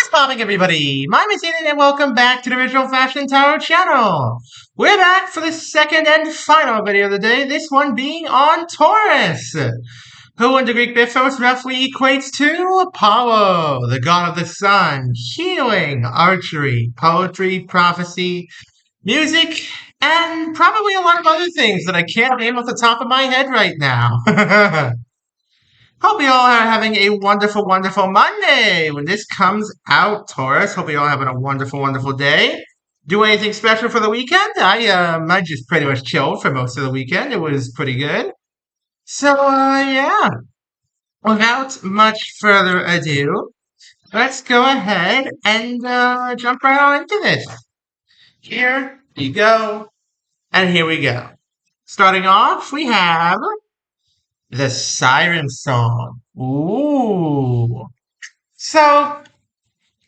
What's popping, everybody? My name is Ian, and welcome back to the Original Fashion Tarot channel. We're back for the second and final video of the day, this one being on Taurus, who in the Greek mythos roughly equates to Apollo, the god of the sun, healing, archery, poetry, prophecy, music, and probably a lot of other things that I can't name off the top of my head right now. Hope you all are having a wonderful, wonderful Monday when this comes out, Taurus. Hope you all having a wonderful, wonderful day. Do anything special for the weekend? I just pretty much chilled for most of the weekend. It was pretty good. So, yeah. Without much further ado, let's go ahead and jump right on into this. Here we go, and here we go. Starting off, we have the Siren Song. Ooh. So,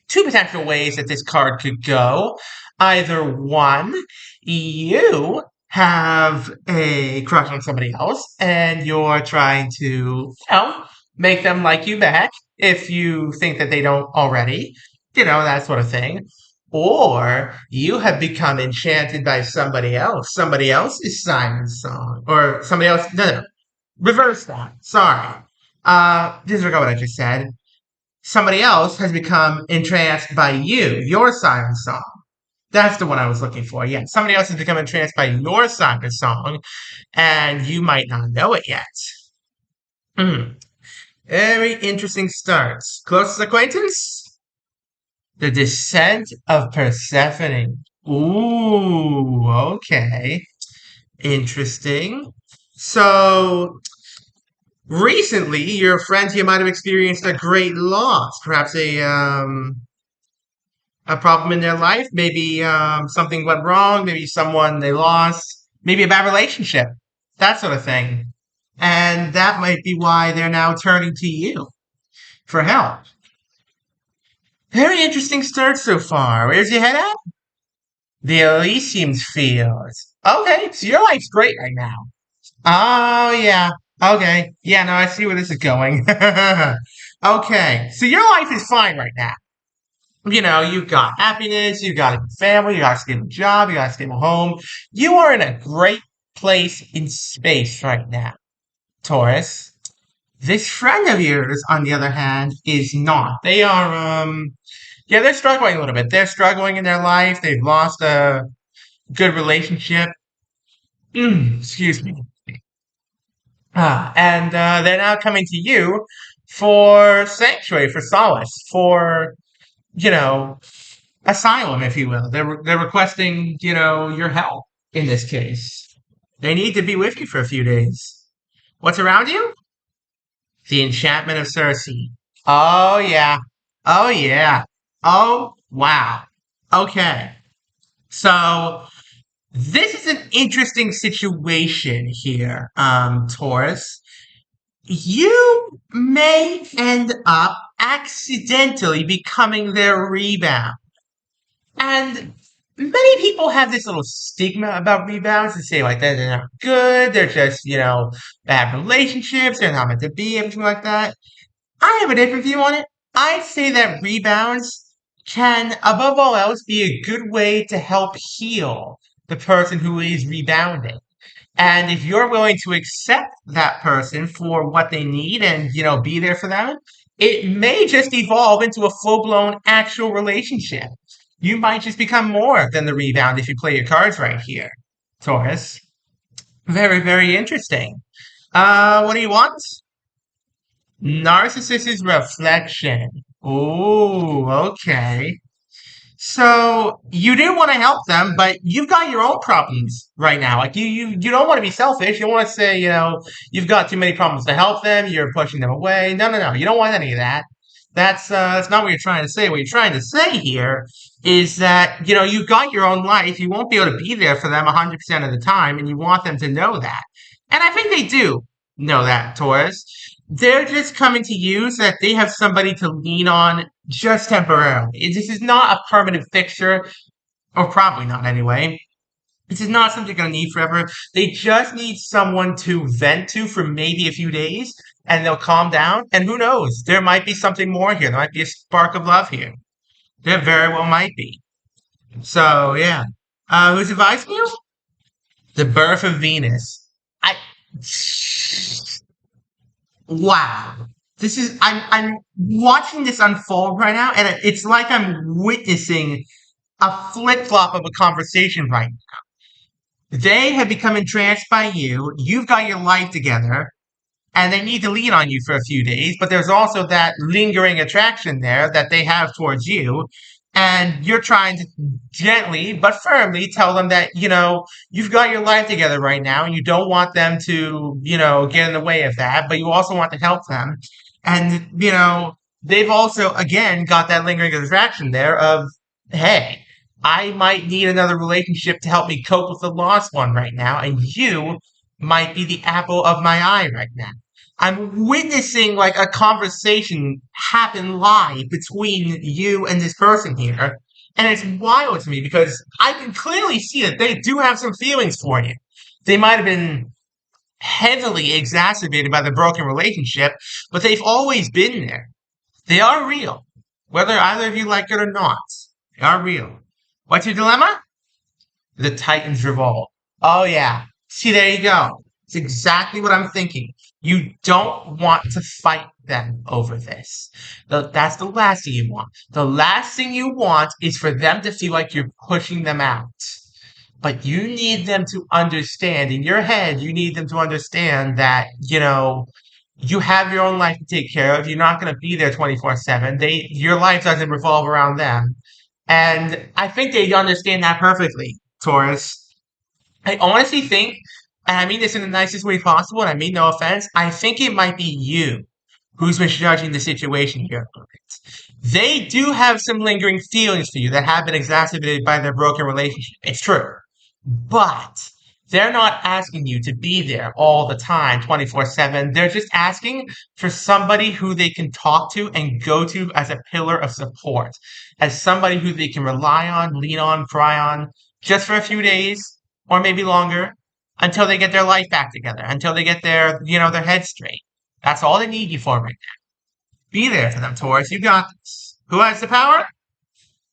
two potential ways that this card could go. Either one, you have a crush on somebody else and you're trying to, make them like you back if you think that they don't already, that sort of thing. Or you have become enchanted by somebody else. Somebody else's siren song. Or somebody else, no. Reverse that. Sorry. Disregard what I just said. Somebody else has become entranced by you, your siren song. That's the one I was looking for. Yeah, somebody else has become entranced by your siren song, and you might not know it yet. Very interesting starts. Closest acquaintance? The Descent of Persephone. Ooh, okay. Interesting. So, recently, your friends here might have experienced a great loss, perhaps a problem in their life. Maybe something went wrong. Maybe someone they lost. Maybe a bad relationship. That sort of thing. And that might be why they're now turning to you for help. Very interesting start so far. Where's your head at? The Elysium Fields. Okay, so your life's great right now. Oh, yeah. Okay. Yeah, no, I see where this is going. Okay. So your life is fine right now. You've got happiness, you've got a family, you got a stable job, you got a stable home. You are in a great place in space right now, Taurus. This friend of yours, on the other hand, is not. They are, yeah, they're struggling a little bit. They're struggling in their life. They've lost a good relationship. Excuse me. And they're now coming to you for sanctuary, for solace, for, you know, asylum, if you will. They're requesting, your help in this case. They need to be with you for a few days. What's around you? The enchantment of Circe. Oh yeah. Oh yeah. Oh wow. Okay. So this is an interesting situation here, Taurus. You may end up accidentally becoming their rebound. And many people have this little stigma about rebounds and say, like, they're not good, they're just, bad relationships, they're not meant to be, everything like that. I have a different view on it. I'd say that rebounds can, above all else, be a good way to help heal the person who is rebounding. And if you're willing to accept that person for what they need and, be there for them, it may just evolve into a full-blown actual relationship. You might just become more than the rebound if you play your cards right here, Taurus. Very, very interesting. What do you want? Narcissist's reflection. Ooh, okay. So you do want to help them, but you've got your own problems right now. Like you don't want to be selfish. You don't want to say, you've got too many problems to help them. You're pushing them away. No, no, no. You don't want any of that. That's not what you're trying to say. What you're trying to say here is that, you've got your own life. You won't be able to be there for them 100% of the time, and you want them to know that. And I think they do know that, Taurus. They're just coming to you so that they have somebody to lean on just temporarily. This is not a permanent fixture, or probably not anyway. This is not something you're going to need forever. They just need someone to vent to for maybe a few days, and they'll calm down. And who knows? There might be something more here. There might be a spark of love here. There very well might be. So yeah. Who's advising you? The birth of Venus. I wow. This is I'm watching this unfold right now, and it's like I'm witnessing a flip flop of a conversation right now. They have become entranced by you. You've got your life together, and they need to lean on you for a few days, but there's also that lingering attraction there that they have towards you. And you're trying to gently but firmly tell them that, you've got your life together right now and you don't want them to, get in the way of that, but you also want to help them. And, they've also, again, got that lingering attraction there of, hey, I might need another relationship to help me cope with the lost one right now, and you might be the apple of my eye right now. I'm witnessing like a conversation happen live between you and this person here. And it's wild to me because I can clearly see that they do have some feelings for you. They might have been heavily exacerbated by the broken relationship, but they've always been there. They are real. Whether either of you like it or not, they are real. What's your dilemma? The Titans revolt. Oh yeah. See, there you go. It's exactly what I'm thinking. You don't want to fight them over this. That's the last thing you want. The last thing you want is for them to feel like you're pushing them out. But you need them to understand, in your head, you need them to understand that, you have your own life to take care of. You're not going to be there 24/7. Your life doesn't revolve around them. And I think they understand that perfectly, Taurus. I honestly think, and I mean this in the nicest way possible, and I mean no offense, I think it might be you who's misjudging the situation here. They do have some lingering feelings for you that have been exacerbated by their broken relationship. It's true. But they're not asking you to be there all the time, 24/7. They're just asking for somebody who they can talk to and go to as a pillar of support, as somebody who they can rely on, lean on, cry on, just for a few days or maybe longer until they get their life back together, until they get their head straight. That's all they need you for right now. Be there for them, Taurus. You got this. Who has the power?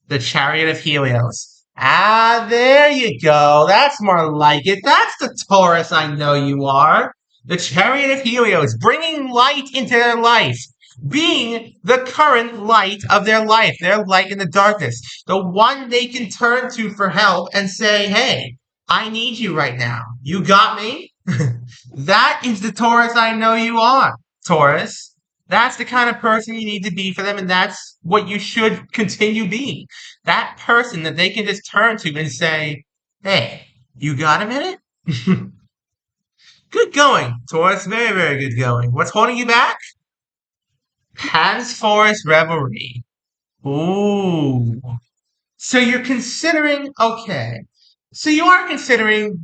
The Chariot of Helios. Ah, there you go. That's more like it. That's the Taurus I know you are. The Chariot of Helios, bringing light into their life, being the current light of their light in the darkness, the one they can turn to for help and say, hey, I need you right now. You got me? That is the Taurus I know you are, Taurus. That's the kind of person you need to be for them, and that's what you should continue being. That person that they can just turn to and say, hey, you got a minute? Good going, Taurus. Very, very good going. What's holding you back? Hans Forest Revelry. Ooh. So you're considering, okay. So you are considering,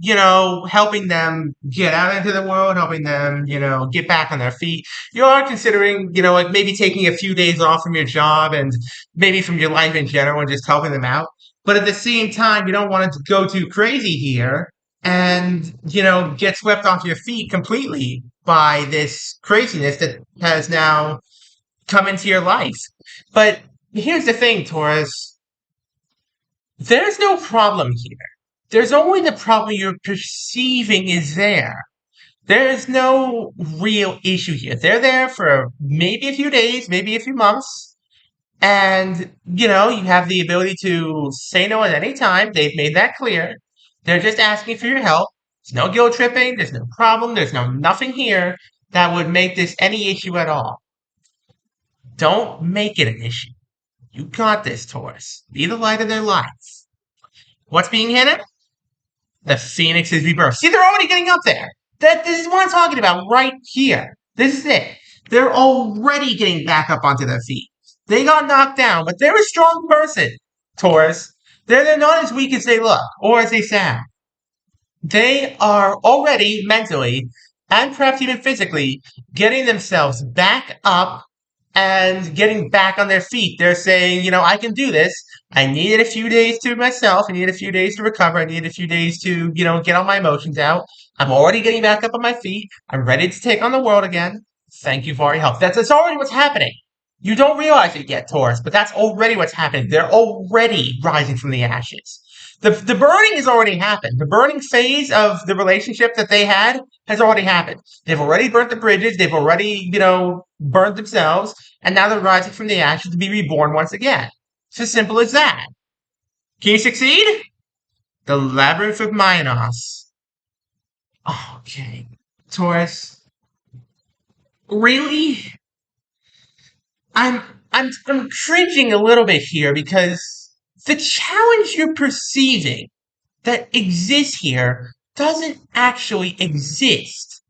helping them get out into the world, helping them, get back on their feet. You are considering, like maybe taking a few days off from your job and maybe from your life in general and just helping them out. But at the same time, you don't want it to go too crazy here and, get swept off your feet completely by this craziness that has now come into your life. But here's the thing, Taurus. There's no problem here. There's only the problem you're perceiving is there. There is no real issue here. They're there for maybe a few days, maybe a few months, and you have the ability to say no at any time. They've made that clear. They're just asking for your help. There's no guilt tripping, there's no problem, there's nothing here that would make this any issue at all. Don't make it an issue. You got this, Taurus. Be the light of their life. What's being hidden? The Phoenix is rebirth. See, they're already getting up there. This is what I'm talking about right here. This is it. They're already getting back up onto their feet. They got knocked down, but they're a strong person, Taurus. They're not as weak as they look or as they sound. They are already mentally and perhaps even physically getting themselves back up and getting back on their feet. They're saying, I can do this. I needed a few days to myself. I needed a few days to recover. I needed a few days to, get all my emotions out. I'm already getting back up on my feet. I'm ready to take on the world again. Thank you for your help. That's already what's happening. You don't realize it yet, Taurus, but that's already what's happening. They're already rising from the ashes. The burning has already happened. The burning phase of the relationship that they had has already happened. They've already burnt the bridges. They've already, burnt themselves. And now they're rising from the ashes to be reborn once again. It's as simple as that. Can you succeed? The Labyrinth of Minos. Okay. Taurus, really? I'm I'm cringing a little bit here because the challenge you're perceiving that exists here doesn't actually exist.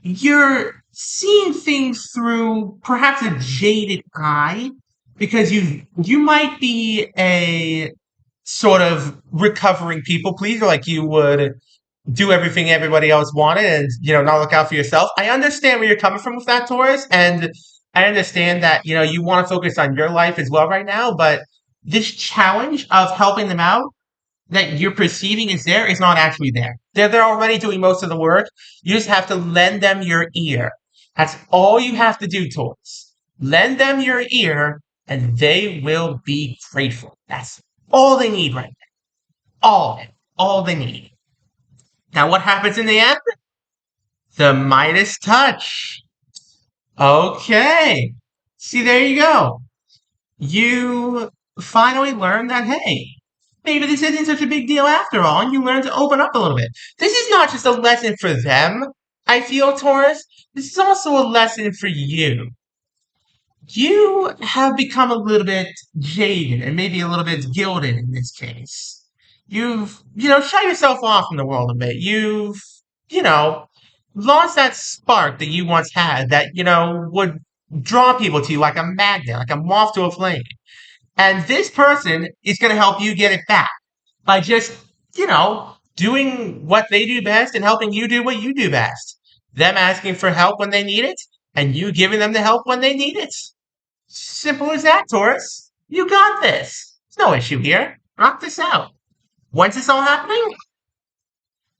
You're seeing things through perhaps a jaded eye because you might be a sort of recovering people pleaser, like you would do everything everybody else wanted and not look out for yourself. I understand where you're coming from with that, Taurus, and I understand that you want to focus on your life as well right now, but this challenge of helping them out that you're perceiving is there is not actually there. They're already doing most of the work. You just have to lend them your ear. That's all you have to do, Taurus. Lend them your ear and they will be grateful. That's all they need right now. All of it. All they need. Now, what happens in the end? The Midas touch. Okay. See, there you go. You finally learn that, hey, maybe this isn't such a big deal after all, and you learn to open up a little bit. This is not just a lesson for them, I feel, Taurus. This is also a lesson for you. You have become a little bit jaded and maybe a little bit gilded in this case. You've, shut yourself off from the world a bit. You've, you know, lost that spark that you once had that, would draw people to you like a magnet, like a moth to a flame. And this person is going to help you get it back by just, doing what they do best and helping you do what you do best. Them asking for help when they need it and you giving them the help when they need it. Simple as that, Taurus. You got this. There's no issue here. Rock this out. When's this all happening?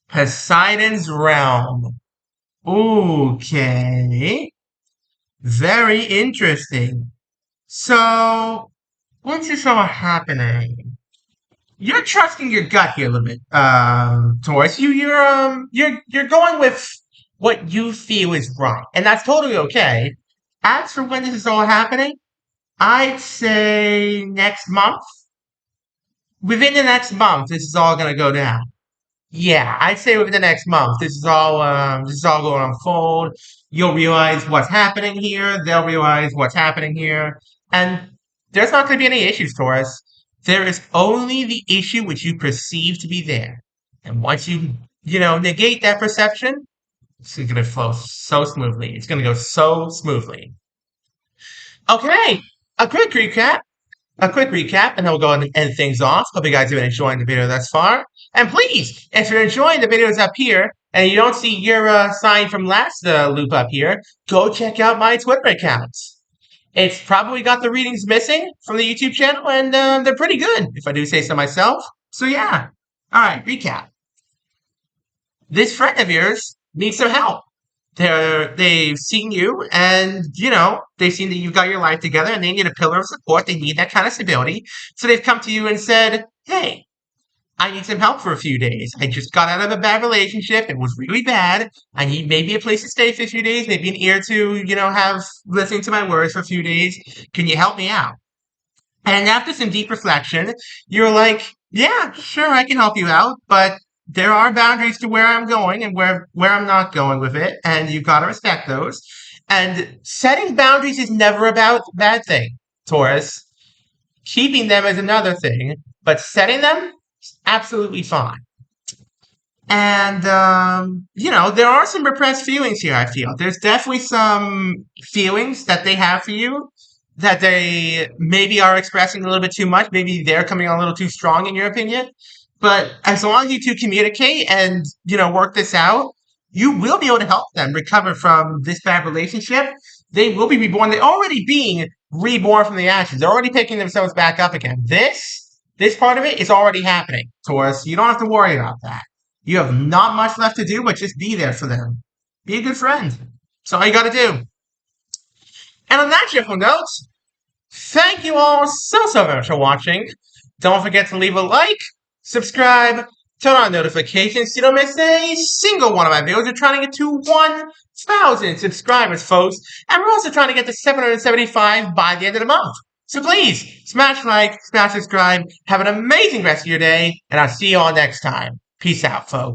Poseidon's Realm. Okay. Very interesting. So, when's this all happening? You're trusting your gut here a little bit, Taurus. You're going with what you feel is right, and that's totally okay. As for when this is all happening, I'd say next month. Within the next month, this is all gonna go down. Yeah, I'd say within the next month, this is all going to unfold. You'll realize what's happening here. They'll realize what's happening here, and there's not going to be any issues, Taurus. There is only the issue which you perceive to be there, and once you negate that perception, it's going to flow so smoothly. It's going to go so smoothly. Okay, a quick recap. A quick recap, and then we'll go ahead and end things off. Hope you guys have been enjoying the video thus far. And please, if you're enjoying the videos up here, and you don't see your sign from last loop up here, go check out my Twitter account. It's probably got the readings missing from the YouTube channel, and they're pretty good, if I do say so myself. So yeah. Alright, recap. This friend of yours needs some help. They've seen you and, they've seen that you've got your life together and they need a pillar of support. They need that kind of stability. So they've come to you and said, hey, I need some help for a few days. I just got out of a bad relationship. It was really bad. I need maybe a place to stay for a few days, maybe an ear to, have listening to my words for a few days. Can you help me out? And after some deep reflection, you're like, yeah, sure, I can help you out, but there are boundaries to where I'm going and where I'm not going with it, and you've got to respect those. And setting boundaries is never about a bad thing, Taurus. Keeping them is another thing, but setting them is absolutely fine. And, there are some repressed feelings here, I feel. There's definitely some feelings that they have for you that they maybe are expressing a little bit too much. Maybe they're coming on a little too strong, in your opinion. But as long as you two communicate and, work this out, you will be able to help them recover from this bad relationship. They will be reborn. They're already being reborn from the ashes. They're already picking themselves back up again. This part of it is already happening, Taurus. You don't have to worry about that. You have not much left to do, but just be there for them. Be a good friend. That's all you got to do. And on that cheerful note, thank you all so very much for watching. Don't forget to leave a like, subscribe, turn on notifications so you don't miss a single one of my videos. We're trying to get to 1,000 subscribers, folks. And we're also trying to get to 775 by the end of the month. So please, smash like, smash subscribe. Have an amazing rest of your day, and I'll see you all next time. Peace out, folks.